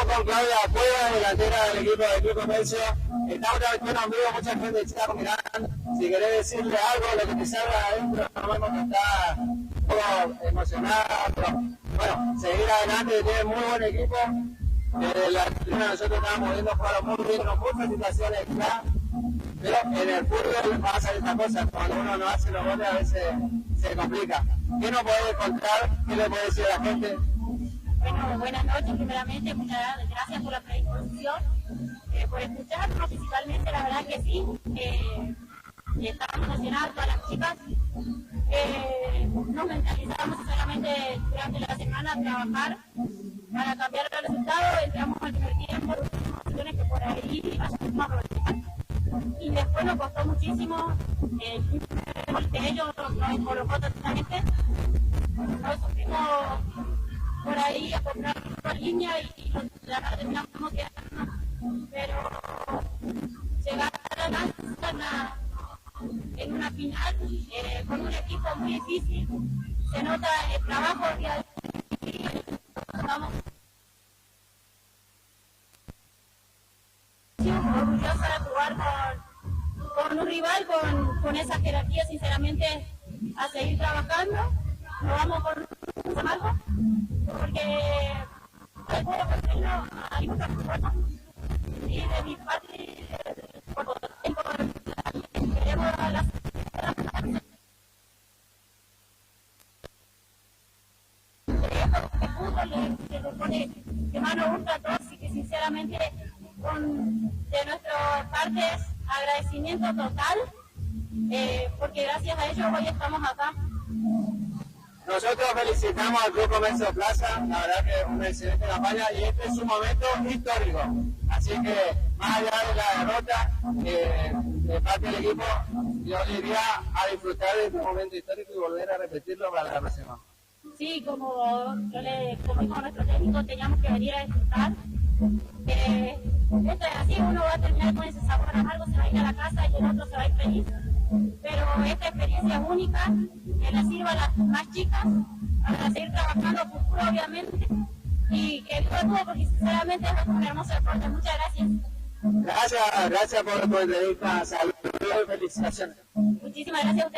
con Claudia Cueva, delantera del equipo del Club Comercio. Estamos transmitiendo en vivo, mucha gente está mirando. Si querés decirle algo, lo que te salga adentro, no vemos que está un poco emocionado. Bueno, seguir adelante, que tiene muy buen equipo. La tribuna nosotros estábamos viendo jugar muy bien, con muchas situaciones claras. Pero en el fútbol pasa esta cosa, cuando uno no hace los goles a veces se complica. ¿Qué nos puede contar? ¿Qué le puede decir a la gente? Bueno, buenas noches primeramente, muchas gracias por la predisposición, por escucharnos principalmente, la verdad que sí, estamos emocionadas todas las chicas, nos mentalizamos solamente durante la semana a trabajar para cambiar el resultado, entramos al primer tiempo, situaciones que por ahí vamos a aprovechar. Y después nos costó muchísimo, el que ellos nos colocó totalmente, nos sufrimos por ahí a comprar por línea y la terminamos quedando, pero llegar a en una final con un equipo muy difícil, se nota el trabajo que hay, estamos orgullosa de jugar con un rival con esa jerarquía, sinceramente, a seguir trabajando. Nos vamos por un marco, porque el juego pequeño hay muchas cosas. Y de mi parte, por tiempo, queremos a las el fútbol le pone que más nos gusta a todos y que sinceramente de nuestra parte es agradecimiento total, porque gracias a ellos hoy estamos acá. Nosotros felicitamos al Club Comercio Plaza, la verdad que es una excelente campaña y este es un momento histórico. Así que, más allá de la derrota, de parte del equipo, yo diría a disfrutar de este momento histórico y volver a repetirlo para la próxima. Sí, como yo le comunico a nuestro técnico, teníamos que venir a disfrutar. Esto es así, uno va a terminar con ese sabor amargo, se va a ir a la casa y el otro se va a ir feliz. Pero esta experiencia es única, que le sirva a las más chicas para seguir trabajando a futuro, obviamente, y que viva todo, porque sinceramente es un hermoso deporte. Muchas gracias. Gracias por tu entrevista, saludos y felicitaciones. Muchísimas gracias a ustedes.